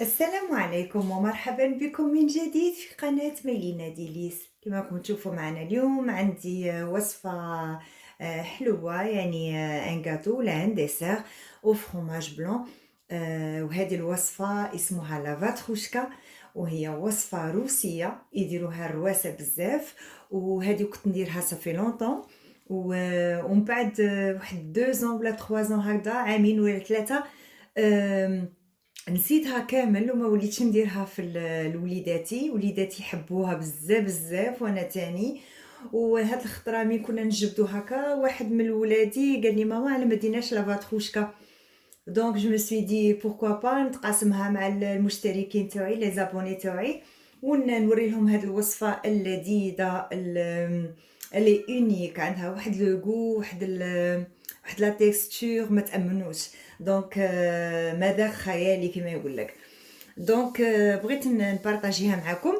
السلام عليكم ومرحبا بكم من جديد في قناة ميلينا ديليس. كما راكم تشوفوا معنا اليوم عندي وصفة حلوة، يعني ان جاتو ولا ان ديسير او فرomاج بلون. وهذه الوصفة اسمها لا فاتروشكا، وهي وصفة روسية يديروها الرواسة بزاف، وهذه كنت نديرها صافي لونطون. ومن بعد واحد 2 ولا 3 هكذا، عامين ولا 3، نسيتها كامل وما وليتش نديرها في لوليداتي. وليداتي حبوها بزاف بزاف وانا تاني. وهاد الخطره مين كنا نجبدو هكا، واحد من ولادي قال لي ماما على ما ديناش لا فاتروشكا. دونك جو مي سوي دي بوركوا با نتقاسمها مع المشتركين تاعي لي زابوني تاعي، ونوري لهم هاد الوصفه اللذيذه اللي اونيك، عندها واحد لو غو، واحد لا تيكستور ما تامنوش. دونك مذاق خيالي كما يقول لك. دونك بغيت نبارطاجيها معكم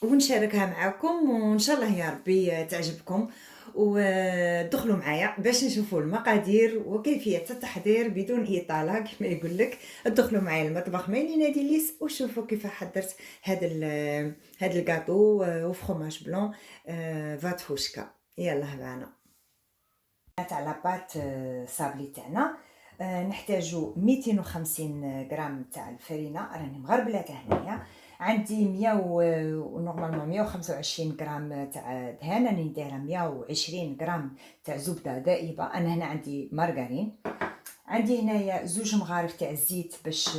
ونشاركها معكم، وان شاء الله يا ربي تعجبكم. ودخلوا معايا باش نشوفوا المقادير وكيفيه التحضير بدون اطاله كما يقول لك. ادخلوا معايا المطبخ ميلينا ديليس وشوفوا كيف حضرت هذا الكاطو وفرomاج بلون فاتروشكا. يلا معنا تاع لاباط صابلي تاعنا. نحتاجو 250 غرام تاع الفرينه، راني مغربله هنايا. عندي 100 ونورمالمون 125 غرام تاع دهان، راني نديرها 120 غرام تاع زبده دائبه. انا هنا عندي مارغرين. عندي هنايا 2 مغارف تاع الزيت باش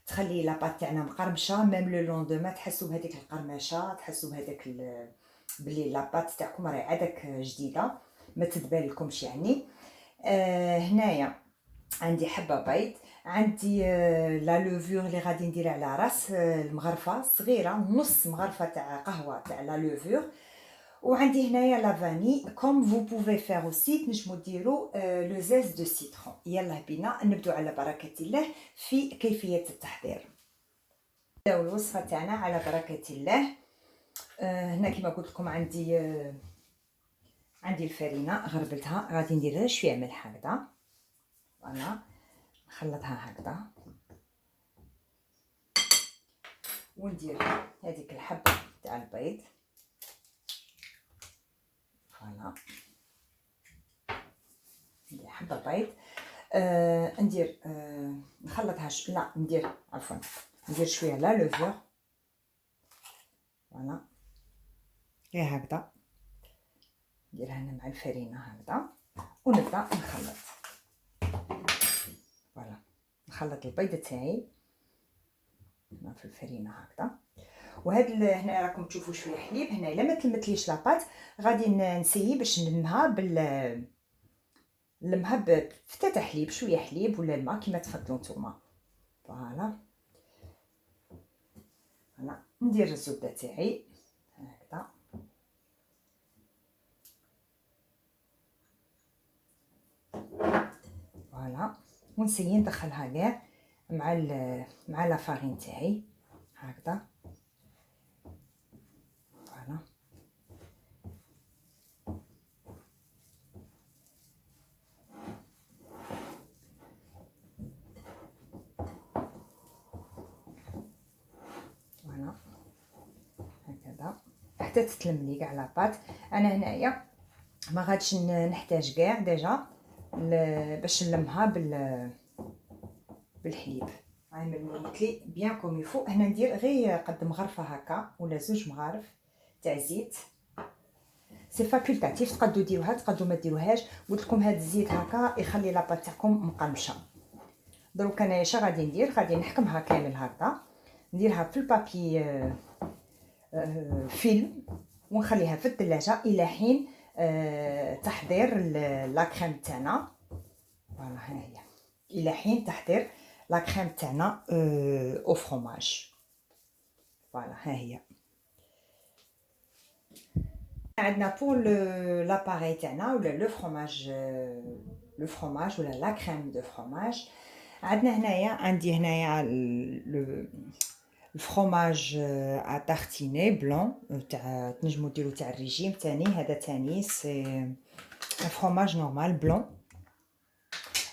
تخلي لاباط تاعنا مقرمشه، ميم لو لوندوما تحسوا بهذيك القرمشه، تحسوا بهذاك بلي لاباط تاعكم راهي عادك جديده، ما تدبالكمش يعني. هنايا عندي حبه بيض، عندي لا لوفور اللي غادي ندير على راس المغرفه صغيره، نص مغرفه تاع قهوه تاع لا لوفور. وعندي هنايا لا فاني كوم فو بوفي فير اوسي، تنجمو ديرو لو زيز دو سيترون. يلا بينا نبدو على بركه الله في كيفيه التحضير. نبداو الوصفه تاعنا على بركه الله. هنا كما قلت لكم عندي الفرينه غربلتها، غادي ندير لها شويه ملح هكذا. فوالا نخلطها هكذا، وندير هذيك الحبه تاع البيض. فوالا ندير حبه بيض. ندير نخلطها لا ندير عفوا ندير شويه لا لوفور. فوالا غير هكذا نديرها هنا مع الفرينه هكذا، ونبدا نخلط. فوالا نخلط البيض تاعي هنا في الفرينه هكذا. وهاد هنا راكم تشوفوا شويه حليب هنا، الا ما تلمتليش لاباط غادي نسيي باش نلمها نلمها بفتات حليب، شويه حليب ولا الماء كيما تفضلوا نتوما. فوالا انا ندير الزبده تاعي هكذا. فوالا ونسيي ندخلها كاع مع لا فارين تاعي هكذا. فوالا فوالا هكذا حتى تتلملي كاع لاباط. انا هنايا ما غاديش نحتاج كاع ديجا باش نلمها بالحليب. هاي ملمولتلي بيان كوم يفو. هنا ندير غير قد مغرفه هكا ولا 2 مغارف تاع زيت. سي فاكولتاتيف، تقدروا ديروها تقدروا ما ديروهاش. قلت لكم هذا الزيت هكا يخلي لاباط تاعكم مقرمشه. دروك انايا اش غادي ندير، غادي نحكمها كامل هكا، نديرها في البابي فيلم، ونخليها في الثلاجه الى حين تحضير لا كريم تاعنا. فوالا ها هي الى حين تحضير لا كريم تاعنا او فرomاج. فوالا ها هي عندنا بور لاباري تاعنا ولا لو فرomاج ولا لا كريم دو فرomاج. عندنا هنايا عندي هنايا الفرomاج ا تارتيني بلون تاع تنجمو ديرو تاع الريجيم تاني. هذا تاني سي فرomاج نورمال بلون،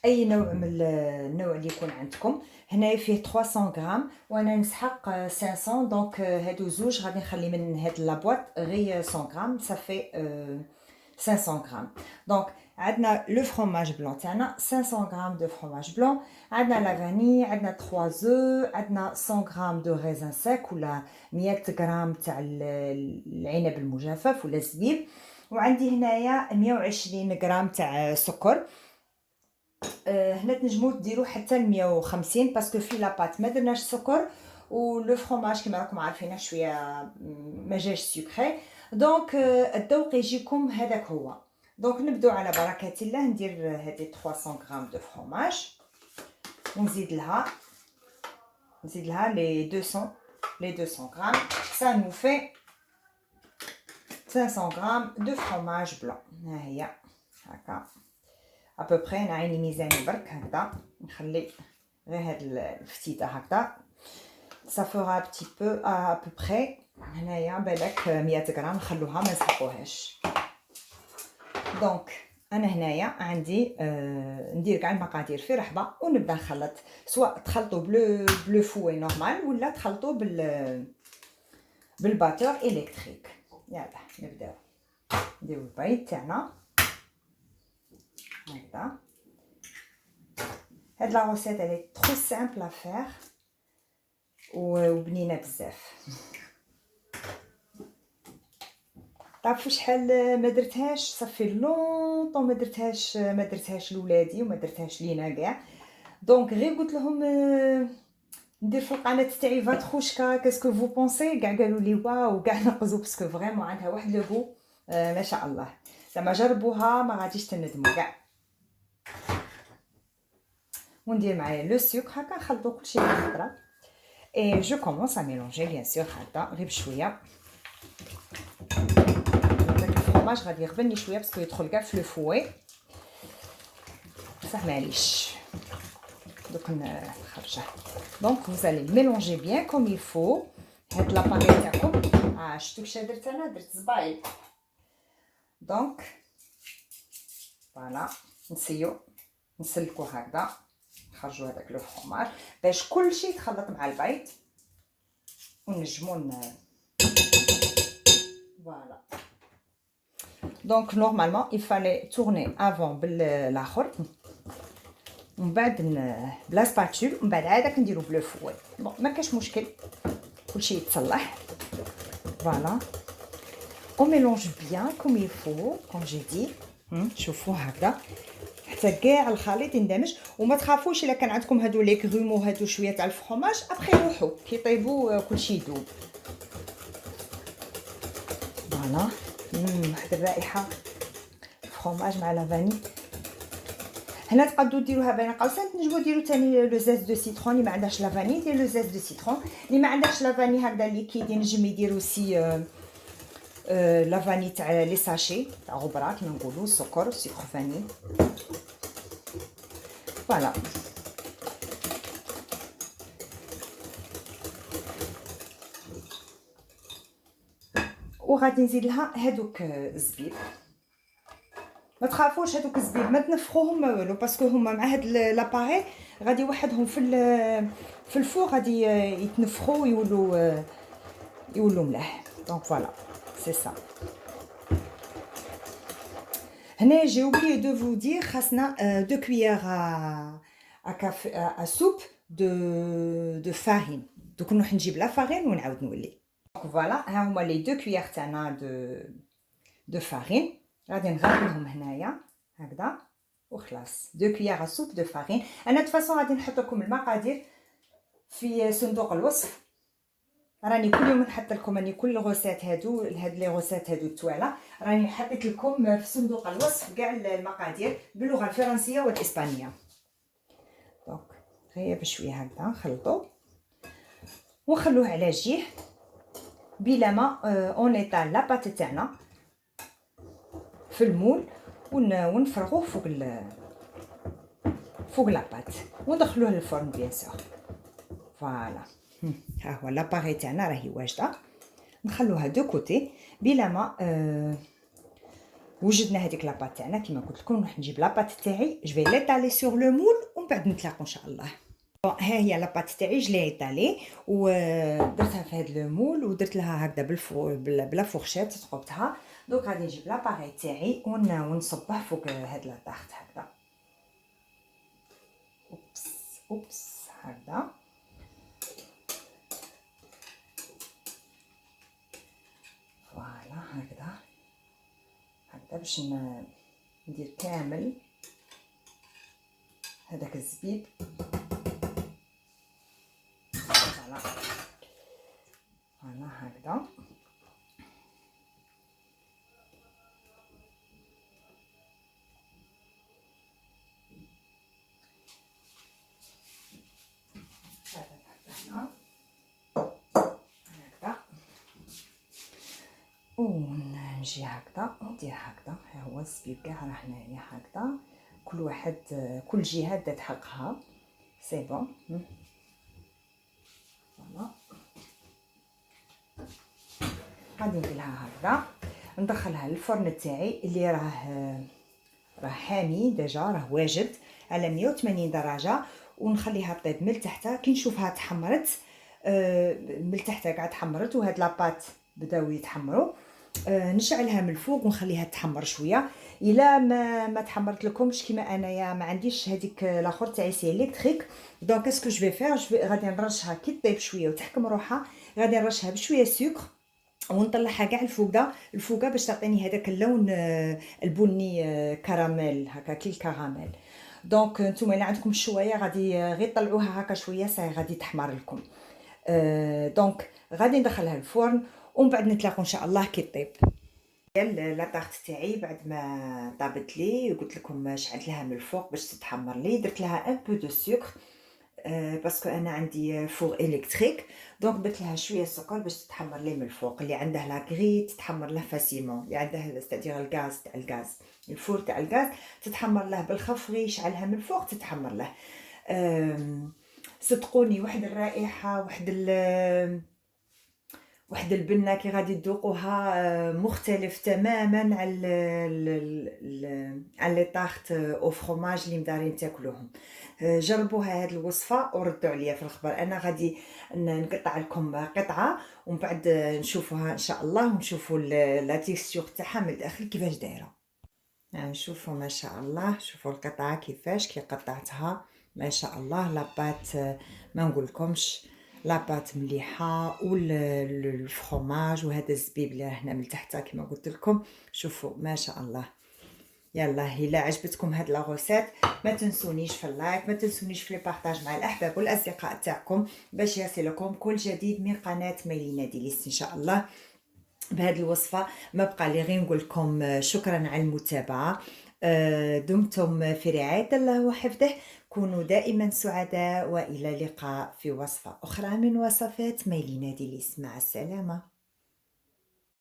اي نوع من النوع اللي يكون عندكم. هنايا فيه 300 غرام وانا نسحق 500. دونك هادو زوج غادي نخلي من هاد لابواط غير 100 غرام صافي 500 غرام. دونك عندنا لو فرomage بلون تاعنا 500 غرام دو فرomage بلون، عندنا لا فاني، عندنا 3 زو، عندنا 100 غرام دو ريزان سيك ولا 100 غرام تاع العنب المجفف ولا الزبيب، وعندي هنايا 120 غرام تاع سكر. هنا تنجمو ديرو حتى 150 باسكو في لاباط ما درناش سكر، و لو فرomage كيما راكم عارفين شويه ما جاش سكري. دونك الذوق يجيكم هذاك هو. دونك نبداو على بركه الله. ندير هذه 300 غرام دو فرomage ونزيد لها لي 200 غرام. ça nous fait 500 غرام دو فرomage بلون. ها هي هكا ابوبري. نعيني ميزاني برك هكذا، نخلي غير هاد الفتيته هكذا. ça fera un petit peu à peu près. هنايا بالك 100 غرام نخلوها ما نسحقوهاش. دونك انا هنايا عندي ندير كاع المقادير في رحبه ونبدا نخلط، سواء تخلطوا بلو فوي نورمال ولا تخلطوا بالباتور الكتريك. يلا نبداو نديرو البيض تاعنا هكذا. هاد لا روسيت الي ترو سامبل ا فير وبنينه بزاف. تعرفوا شحال ما درتهاش، صافي لونطون ما درتهاش لولادي وما درتهاش لينا كاع. دونك غير قلت لهم ندير في القناه تاعي فاتخوشكا كاسكو فو بونسي، كاع قالوا لي واو، كاع نقزوا باسكو فريمون عندها واحد لو غو ما شاء الله. زعما جربوها ما غاديش تندموا كاع. وندير معايا لو سكر هكا نخلطو كلشي بالخضره. اي جو كومونس ا ميلونجي بيان سور هكا غير بشويه. الفرomage غادي يغبني شويه باسكو يدخل كاع في لو فوي، صح معليش دوك نخرجه. دونك فوزالي ميلونجي بيان كوم يفو. هاد لاباري تاعكم شفتو كيش درت انا، درت زبايل. دونك فوالا نسلكو هكذا، نخرجوا هذاك لو فرomage باش كلشي يتخلط مع البيض ونجمو فوالا. دونك نورمالمون il fallait tourner avant بالاخر، ومن بعد بلا سباتول، ومن بعد عادك نديرو بلو فوي. بون ما كاش مشكل، كلشي يتصلح. فوالا on mélange bien comme il faut comme j'ai dit. شوفوا هكذا حتى كاع الخليط يندمج. وما تخافوش الا كان عندكم هادو لي كرومو هادو شويه تاع الفرomage ابخي روحوا كي يطيبوا كلشي يذوب. فوالا واحد الرائحه فرomage مع لا فاني. هنا تقدروا ديروها باينه قلصه، تنجموا ديروا ثاني لو زيت دو سيترون. اللي ما عندهاش لا فاني دير لو زيت دو سيترون، اللي ما عندهاش لا فاني هكذا ليكيد ينجم يديروا سي لا فاني تاع لي ساشي تاع غبره كيما نقولوا سكر فاني. فوالا وغادي نزيد لها هادوك الزبيب. ما تخافوش هادوك الزبيب ما تنفخوهم ما والو، باسكو هما مع هاد لاباري غادي وحدهم في الفور غادي يتنفخوا ويولوا ملاح. دونك فوالا سي سا. هنا جي اوبليي دو فو دير خاصنا 2 كويير ا كافي ا سوب دو فارين. دوك نروح نجيب لا فارين ونعاود نولي. دونك فوالا ها هما لي 2 كويير تاعنا دو فارين. غادي نغربلهم هنايا هكذا وخلاص. 2 كويير سوب دو فارين. انا د فاصون غادي نحط لكم المقادير في صندوق الوصف. راني كل يوم نحط لكم راني كل الغوسات هادو لي غوسات هادو التواله راني حطيت لكم في صندوق الوصف كاع المقادير باللغه الفرنسيه والاسبانيه. دونك غير بشويه هكذا نخلطو ونخلوه على جيه بلا ما اون ايطال لاباط تاعنا في المول ونفرغوه فوق لاباط وندخلوه للفرن بيان سور. فوالا ها هو لاباري تاعنا راهي واجده. نخلوها دو كوتي بلا ما وجدنا هذيك لاباط تاعنا كيما قلت لكم. نروح نجيب لاباط تاعي جو في ليطالي سور لو مول ومن بعد نتلاقوا ان شاء الله. ها هي لاباط تاعي جليت عليه ودرتها في هاد لو مول ودرت لها هكذا بلا فورشيت ثقبتها. دوك غادي نجيب لاباغي تاعي ونصبه فوق هاد لاطاخت هكذا. اوبس اوبس هكذا. فوالا هكذا باش ندير كامل هذاك الزبيب. فوالا هكذا. هكذا ونجي هكذا ندير هكذا. ها هو الزبيب كاع راه هنايا هكذا، كل واحد كل جهه دات حقها. سي بون. فوالا غادي نديرها هكذا، ندخلها للفرن تاعي اللي راه حامي ديجا، راه واجد على 180 درجه، ونخليها طيب من تحت. كي نشوفها تحمرت من تحت قاعد تحمرت وهاد لاباط بداو يتحمروا، نشعلها من الفوق ونخليها تحمر شويه. الا ما تحمرت لكمش كيما انايا ما عنديش هذيك الاخر تاعي سي الكتريك، دونك اسكو جو في فير غادي نرشها كي طيب شويه وتحكم روحها، غادي نرشها بشويه سكر ونطلعها كاع الفوقه باش تعطيني هذاك اللون البني كراميل هكا كي الكراميل. دونك نتوما الا عندكم شويه غادي غير طلعوها هكا شويه صاي غادي تحمر لكم. دونك غادي ندخلها الفرن ومن بعد نتلاقوا ان شاء الله كي طيب. لا طاغت تاعي بعد ما طابت لي وقلت لكم شعلت لها من الفوق باش تتحمر لي، درت لها ان بو دو سكر باسكو انا عندي فور الكتريك، دونك درت لها شويه سكر باش تتحمر لي من الفوق. اللي عنده لا غري تتحمر له فاسيلمون، اللي عنده ستادير الغاز تاع الغاز الفور تاع الغاز تتحمر له بالخف، غير يشعلها من الفوق تتحمر له. صدقوني واحد الرائحه واحد البنه كي غادي تذوقوها مختلف تماما على لي طاخت او فرomاج اللي مدارين تاكلوهم. جربوها هاد الوصفه وردوا عليا في الخبر. انا غادي نقطع لكم قطعه ومن بعد نشوفوها ان شاء الله ونشوفوا لا تيكستور تاعها من الداخل كيفاش دايره. شوفوا ما شاء الله، شوفوا القطعه كيفاش كي قطعتها ما شاء الله. لاباط ما نقولكمش لاباط مليحه والفرomاج وهذا الزبيب اللي هنا من تحت كما قلت لكم. شوفوا ما شاء الله. يلا الا عجبتكم هاد لا غوسيت ما تنسونيش في اللايك، ما تنسونيش في البارطاج مع الاحباب والاصدقاء تاعكم باش يصلكم كل جديد من قناه ميلينا ديليس ان شاء الله. بهذه الوصفه ما بقى لي غير نقول لكم شكرا على المتابعه. دمتم في رعايه الله وحفظه، كونوا دائما سعداء، والى اللقاء في وصفه اخرى من وصفات ميلينا ديليس. مع السلامه.